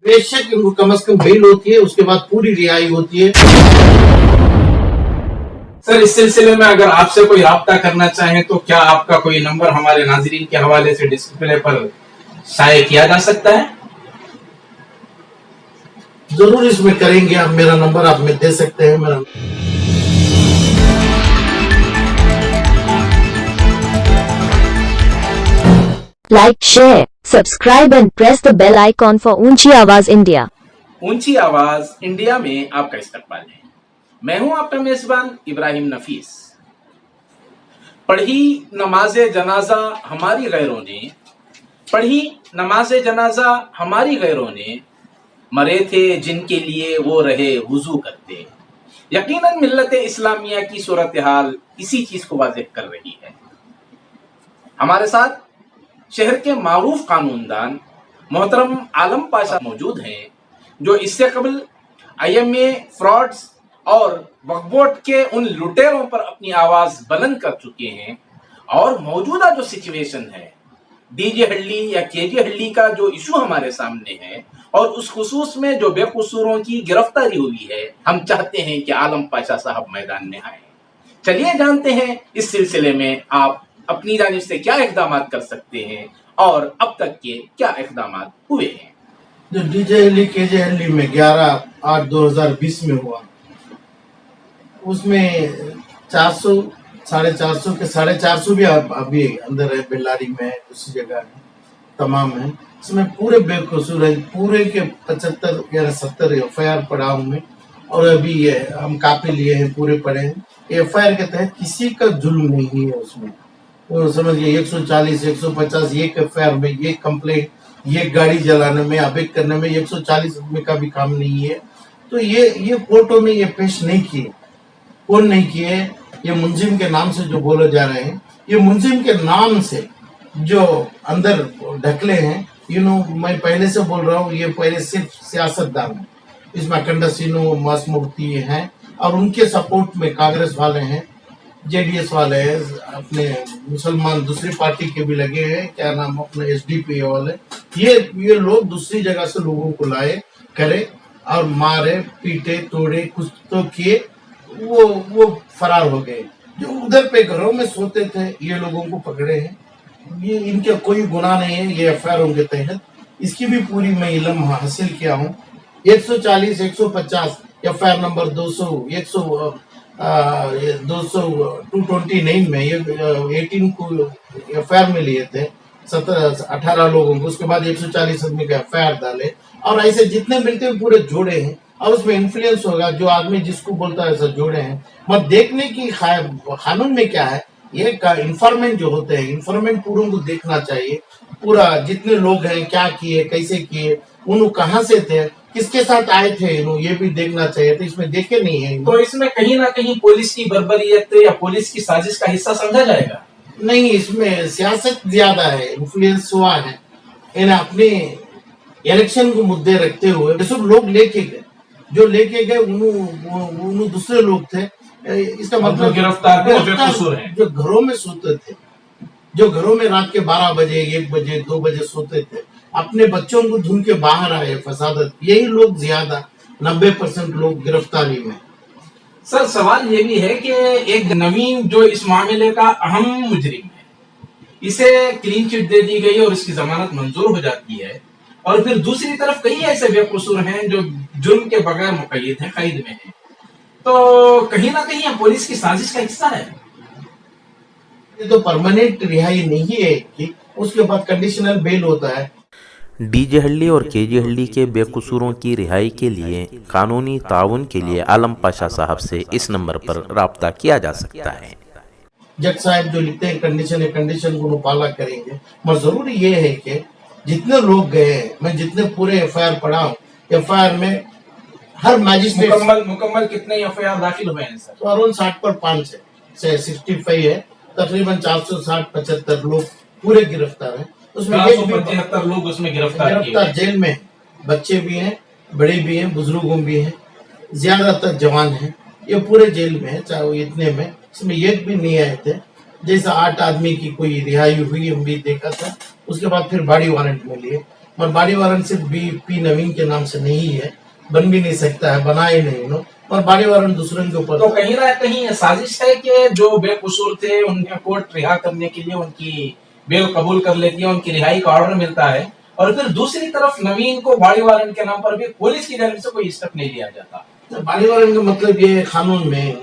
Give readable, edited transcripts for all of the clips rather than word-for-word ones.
बेशक इनको कम से कम बेल होती है, उसके बाद पूरी रिहाई होती है। सर, इस सिलसिले में अगर आपसे कोई राब्ता करना चाहे तो क्या आपका कोई नंबर हमारे नाजरीन के हवाले से डिस्प्ले पर शाये किया जा सकता है? जरूर इसमें करेंगे। आप मेरा नंबर आप में दे सकते हैं। मेरा Like, share, subscribe and press the bell icon for ऊंची आवाज इंडिया। ऊंची आवाज इंडिया में आपका इस्तकबाल है। मैं हूं आपका मेजबान इब्राहिम नफीस। पढ़ी नमाज़े जनाजा हमारी गैरों ने, पढ़ी नमाज़े जनाजा हमारी गैरों ने, मरे थे जिनके लिए वो रहे वुजू करते। यकीनन मिल्लत इस्लामिया की सूरत हाल इसी चीज को वाज़ेह कर रही है। हमारे साथ शहर के मारूफ कानूनदान मोहतरम आलम पाशा मौजूद हैं, जो इससे कबल IMA फ्रॉड्स और वक्फ बोर्ड के उन लुटेरों पर अपनी आवाज बुलंद कर चुके हैं। और मौजूदा जो सिचुएशन है, डीजे हल्ली या केजे हल्ली का जो इशू हमारे सामने है और उस खुसूस में जो बेकसूरों की गिरफ्तारी हुई है, हम चाहते हैं कि आलम पाशा साहब मैदान में आए। चलिए जानते हैं इस सिलसिले में आप अपनी जानिब से क्या इक़दाम कर सकते हैं और अब तक के क्या इक़दाम हुए हैं। जो डीजे हल्ली केजे हल्ली में 11/8/2020 में हुआ, उसमें 400 450 के 450 भी अभी अंदर है, बेल्लारी में है, दूसरी जगह है, तमाम है। इसमें पूरे बेकसूर है, पूरे के 75 या 70 FIR पड़ा हूं मैं। और अभी ये हम कापी लिए हैं, पूरे पड़े हैं। FIR के तहत किसी का जुल्म नहीं है उसमें। वो समझिए 140 150 एक FIR में ये कंप्लेंट, ये गाड़ी जलाने में, अबेग करने में 140 आदमी का भी काम नहीं है। तो ये कोर्टों में ये पेश नहीं किए। कौन नहीं किए? ये मुंजिम के नाम से जो बोले जा रहे हैं, ये मुंजिम के नाम से जो अंदर ढकले हैं, मैं पहले से बोल रहा हूँ, ये पहले सिर्फ सियासतदान है। इसमें अखंड सिन्हू, मासमूर्ति हैं और उनके सपोर्ट में कांग्रेस वाले हैं, JDS वाले हैं, अपने मुसलमान दूसरी पार्टी के भी लगे हैं, क्या नाम अपने SDP वाले। ये लोग दूसरी जगह से लोगों को लाए, करे और मारे, पीटे, तोड़े, कुछ तो किए, वो फरार हो गए। जो उधर पे घरों में सोते थे, ये लोगों को पकड़े हैं। ये इनके कोई गुनाह नहीं है, ये FIR के तहत। इसकी भी पूरी मैं इल्म हासिल किया हूँ। 140 150 FIR नंबर 229 में ये 18 को FIR में लिए थे, 18 लोगों को। उसके बाद 140 आदमी का FIR डाले और ऐसे जितने मिलते हुए पूरे जोड़े हैं। और उसमें इन्फ्लुएंस होगा, जो आदमी जिसको बोलता है ऐसा जोड़े हैं। मत देखने की कानून में क्या है, ये इन्फॉर्मेंट जो होते हैं, इन्फॉर्मेंट पूरों को देखना चाहिए। पूरा जितने लोग हैं, क्या किए, कैसे किए, उन कहाँ से थे, किसके साथ आए थे, ये भी देखना चाहिए। तो इसमें देखे नहीं है। तो इसमें कहीं ना कहीं पुलिस की बर्बरियत या पुलिस की साजिश का हिस्सा समझा जाएगा? नहीं, इसमें सियासत ज्यादा है, इन्फ्लुएंस हुआ है। इन्हें अपने इलेक्शन को मुद्दे रखते हुए सब लोग लेके गए, जो लेके गए उन दूसरे लोग थे। इसका मतलब गिरफ्तार जो घरों में सोते थे, जो घरों में रात के 12 बजे 1 बजे 2 बजे सोते थे, अपने बच्चों को ढूंढ के बाहर आए फसादत, यही लोग ज्यादा 90% लोग गिरफ्तारी में। सर, सवाल ये भी है कि एक नवीन जो इस मामले का अहम मुजरिम है, इसे क्लीन चिट दे दी गई और इसकी जमानत मंजूर हो जाती है, और फिर दूसरी तरफ कई ऐसे बेकसूर हैं जो जुर्म के बगैर मुक़य्यद हैं, कैद में हैं। तो कहीं ना कहीं यह पुलिस की साजिश का हिस्सा है। ये तो परमानेंट रिहाई नहीं है कि उसके बाद कंडीशनल बेल होता है। डीजे हल्ली और केजे हल्ली के बेकसूरों की रिहाई के लिए कानूनी ताउन के लिए आलम पाशा साहब से इस नंबर पर राब्ता किया जा सकता है। जज साहब जो लिखते हैं कंडीशन को पाला करेंगे। मगर जरूरी ये है कि जितने लोग गए, मैं जितने पूरे FIR पढ़ा हूँ, FIR में हर मैजिस्ट्रेट मुकम्मल कितने FIR दाखिल हुए हैं सर? तो अराउंड 60 पर 5 है, 65 है, तकरीबन 460-75 लोग पूरे गिरफ्तार हैं। उसमें 475 लोग उसमें गिरफ्तार जेल में, बच्चे भी हैं, बड़े भी हैं, बुजुर्गों भी हैं, ज्यादातर जवान हैं। ये पूरे जेल में है, चाहे वो इतने में, इसमें एक भी नहीं आए थे। जैसा 8 आदमी की कोई रिहाई हुई, हम भी देखा था। उसके बाद फिर बॉडी वारंट में लिए। और बॉडी वारंट सिर्फ पी नवीन के नाम से नहीं है, बन भी नहीं सकता है, बना ही नहीं नो, और बॉडी वारंट दूसरों के ऊपर। तो कहीं ना कहीं साजिश है कि जो बेकसूर थे उन्हें कोर्ट रिहा करने के लिए उनकी बेल कबूल कर लेती है, उनकी रिहाई का ऑर्डर मिलता है, और फिर दूसरी तरफ नवीन को बॉडी वारंट के नाम पर भी पुलिस की जानिब से कोई स्टेप नहीं लिया जाता। बॉडी वारंट का मतलब ये कानून में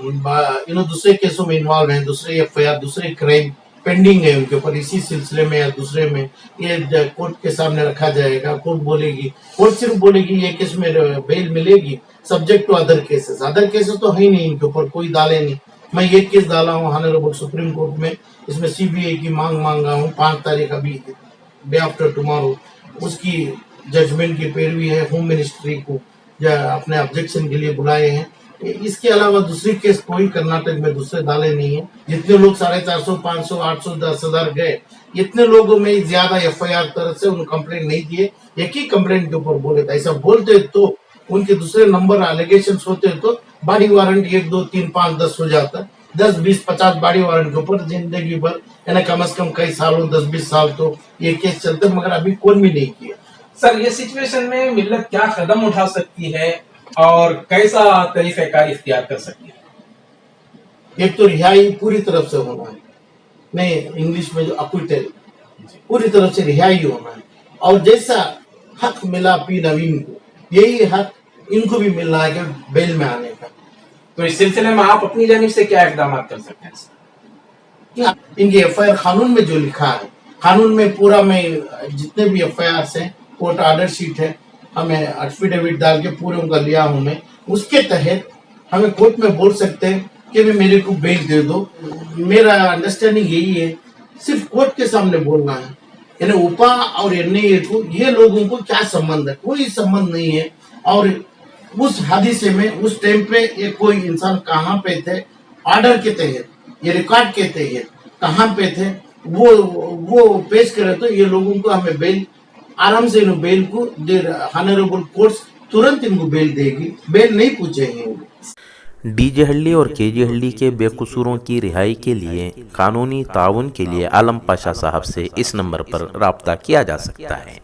दूसरे केसों में इन्वॉल्व है, दूसरे एफआईआर, दूसरे क्राइम पेंडिंग है उनके ऊपर, इसी सिलसिले में या दूसरे में ये कोर्ट के सामने रखा जाएगा। कोर्ट सिर्फ बोलेगी ये केस में बेल मिलेगी सब्जेक्ट टू अदर केसेस तो है ही नहीं इनके ऊपर, कोई डाले नहीं। मैं ये केस डाला हूँ ऑनरेबल सुप्रीम कोर्ट में, इसमें सीबीआई की मांगा हूँ 5 तारीख अभी डे आफ्टर टुमारो, उसकी जजमेंट की पैरवी है। होम मिनिस्ट्री को या अपने ऑब्जेक्शन के लिए बुलाए हैं। इसके अलावा दूसरी केस कोई कर्नाटक में दूसरे डाले नहीं है। जितने लोग 450, 500, 800, 10,000 गए, इतने लोगों में ज्यादा एफआईआर तरफ से उन्होंने कंप्लेंट नहीं दिए, एक ही कंप्लेंट के ऊपर बोले थे। ऐसा बोलते तो उनके दूसरे नंबर एलिगेशन होते तो बॉडी वारंट 1, 2, 3, 5, 10 हो जाता। 10, 20, 50 बॉडी वारंट के ऊपर जिंदगी भर यानी कम से कम कई सालों 10-20 साल तो ये केस चलते, मगर अभी कौन भी नहीं किया। सर, ये सिचुएशन में मिल्लत क्या कदम उठा सकती है और कैसा तरीक़ाकार इख्तियार कर सकती है? एक तो रिहाई पूरी तरफ से होना है, नहीं इंग्लिश में जो अक्विटल, पूरी तरफ से रिहाई होना है, और जैसा हक मिला पी नवीन को, यही हक इनको भी मिल रहा है कि बेल में आने का। तो इस सिलसिले में आप अपनी जानिब से क्या इक़दाम कर सकते हैं? इनकी एफआईआर कानून में जो लिखा है, कानून में पूरा में जितने भी एफआईआर हैं, कोर्ट ऑर्डर शीट है, हमें एफिडेविट डाल के पूरे उनका लिया हूं मैं, उसके तहत हमें कोर्ट में बोल सकते हैं कि भी मेरे को बेल दे दो। मेरा अंडरस्टैंडिंग यही है, सिर्फ कोर्ट के सामने बोलना है। यानी उपा और एनआईए को, ये लोगों को क्या संबंध है? कोई संबंध नहीं है। और उस हादिसे में उस टाइम पे ये कोई इंसान कहाँ पे थे, ऑर्डर के तहत, ये रिकॉर्ड के तहत कहाँ पे थे, वो पेश करे तो ये लोगों को हमें बेल आराम से इन बेल को ऑनरेबल कोर्ट्स तुरंत इनको बेल देगी, बेल नहीं पूछेंगे। डीजे हल्ली और केजे हल्ली के बेकसूरों की रिहाई के लिए कानूनी ताउन के लिए आलम पाशा साहब से इस नंबर पर राब्ता किया जा सकता है।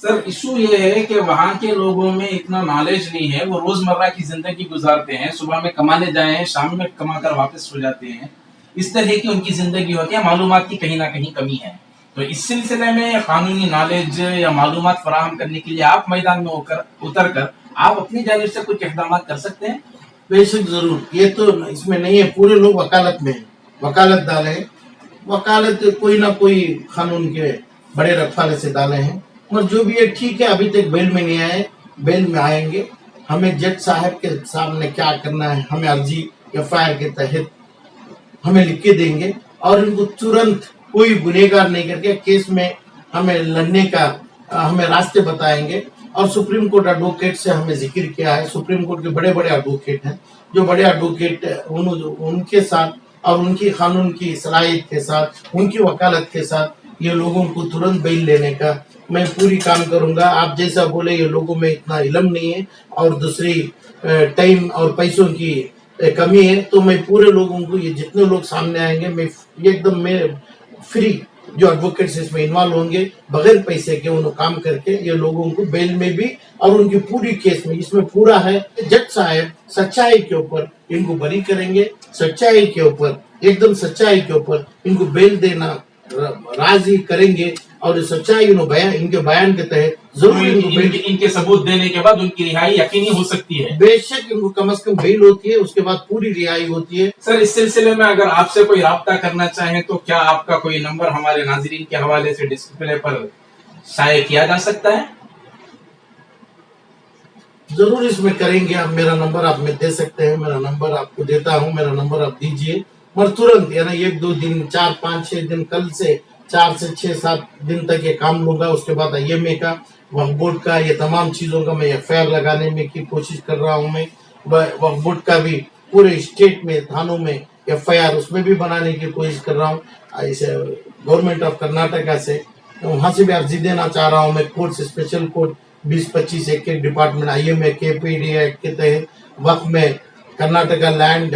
सर, इशू ये है कि वहाँ के लोगों में इतना नॉलेज नहीं है, वो रोजमर्रा की जिंदगी गुजारते हैं, सुबह में कमाने जाए हैं, शाम में कमा कर वापस हो जाते हैं, इस तरह की उनकी जिंदगी होती है, मालूमात की कहीं ना कहीं कमी है। तो इस सिलसिले में कानूनी नॉलेज या मालूमात फराहम करने के लिए आप मैदान में उतर कर आप अपनी जानिब से कुछ इक़दाम कर सकते हैं? बेशक जरूर, ये तो इसमें नहीं है, पूरे लोग वकालत में वकालत डाले हैं, वकालत कोई ना कोई कानून के बड़े रखवाले से डाले हैं, और जो भी है ठीक है। अभी तक बेल में नहीं आए, बेल में आएंगे। हमें जज साहब के सामने क्या करना है, हमें अर्जी एफआईआर के तहत हमें लिख के देंगे, और इनको तुरंत कोई गुनहगार नहीं करके केस में हमें लड़ने का हमें रास्ते बताएंगे। और सुप्रीम कोर्ट एडवोकेट से हमें जिक्र किया है, सुप्रीम कोर्ट के बड़े बड़े एडवोकेट हैं, जो बड़े एडवोकेट उनके साथ और उनकी कानून की सलाहियत के साथ, उनकी वकालत के साथ ये लोगों को तुरंत बेल लेने का मैं पूरी काम करूंगा। आप जैसा बोले, ये लोगों में इतना इल्म नहीं है और दूसरी टाइम और पैसों की कमी है, तो मैं पूरे लोगों को, ये जितने लोग सामने आएंगे, मैं एकदम मैं फ्री, जो एडवोकेट्स इसमें इन्वॉल्व होंगे, बगैर पैसे के उन्होंने काम करके ये लोगों को बेल में भी और उनकी पूरी केस में, इसमें पूरा है जज साहब सच्चाई के ऊपर इनको बरी करेंगे, सच्चाई के ऊपर, एकदम सच्चाई के ऊपर इनको बेल देना राजी करेंगे, और सच्चाई इनके बयान के तहत जरूर इनके सबूत देने के बाद उनकी रिहाई यकीनी हो सकती है। बेशक इनको कम से कम बेल होती है, उसके बाद पूरी रिहाई होती है। सर, इस सिलसिले में अगर आपसे कोई राब्ता करना चाहे तो क्या आपका कोई नंबर हमारे नाजरीन के हवाले से डिस्प्ले पर शाये किया जा सकता है? जरूर इसमें करेंगे। आप मेरा नंबर आप में दे सकते हैं, मेरा नंबर आपको देता हूँ, मेरा नंबर आप दीजिए, और तुरंत यानी 1-2 दिन, 4, 5, 6 दिन, कल से 4 से 6, 7 दिन तक ये काम लूंगा। उसके बाद IMA का, वक्फ बोर्ड का, ये तमाम चीजों का मैं एफआईआर लगाने में की कोशिश कर रहा हूँ। मैं वक्फ बोर्ड का भी पूरे स्टेट में थानों में एफआईआर उसमें भी बनाने की कोशिश कर रहा हूँ, इसे गवर्नमेंट ऑफ कर्नाटका से, वहां से भी अर्जी देना चाह रहा हूँ मैं। कोर्ट से स्पेशल कोर्ट 20-25 एक डिपार्टमेंट IMA KPD एक्ट के तहत वक्फ में Karnataka land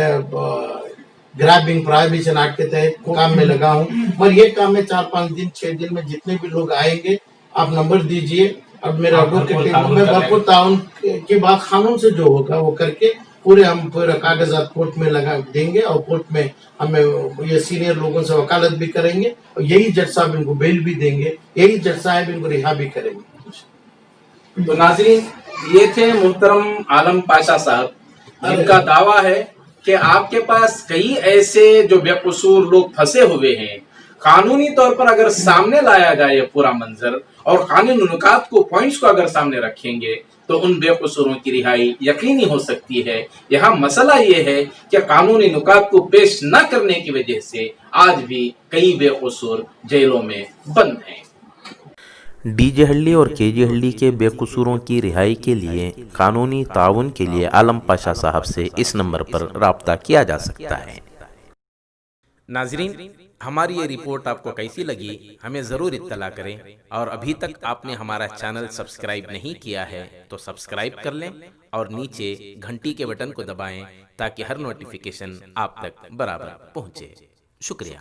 grabbing prohibition act के तहत काम में लगा हूँ। और ये काम में 4-5 दिन 6 दिन में जितने भी लोग आएंगे आप नंबर दीजिए। अब मेरा आप एडवोकेट भरपूर टीम ताउन में करें। भरपूर ताउन के बाद कानून से जो होगा वो करके हम पूरा कागजात कोर्ट में लगा देंगे और कोर्ट में हमें ये सीनियर लोगों से वकालत भी करेंगे और यही जज साहब इनको बेल भी देंगे, यही जज साहब इनको रिहा भी करेंगे। तो नाज़रीन, ये थे मोहतरम आलम पाशा साहब, जिनका दावा है कि आपके पास कई ऐसे जो बेकसूर लोग फंसे हुए हैं, कानूनी तौर पर अगर सामने लाया जाए ये पूरा मंजर और कानूनी नुकात को, पॉइंट्स को अगर सामने रखेंगे तो उन बेकसूरों की रिहाई यकीनी हो सकती है। यहाँ मसला ये है कि कानूनी नुकात को पेश न करने की वजह से आज भी कई बेकसूर जेलों में बंद हैं। डीजे हल्ली और केजे हल्ली के बेकसूरों की रिहाई के लिए कानूनी ताउन के लिए आलम पाशा साहब से इस नंबर पर राब्ता किया जा सकता है। नाजरीन, हमारी ये रिपोर्ट आपको कैसी लगी हमें ज़रूर इत्तला करें, और अभी तक आपने हमारा चैनल सब्सक्राइब नहीं किया है तो सब्सक्राइब कर लें और नीचे घंटी के बटन को दबाएं ताकि हर नोटिफिकेशन आप तक बराबर पहुंचे। शुक्रिया।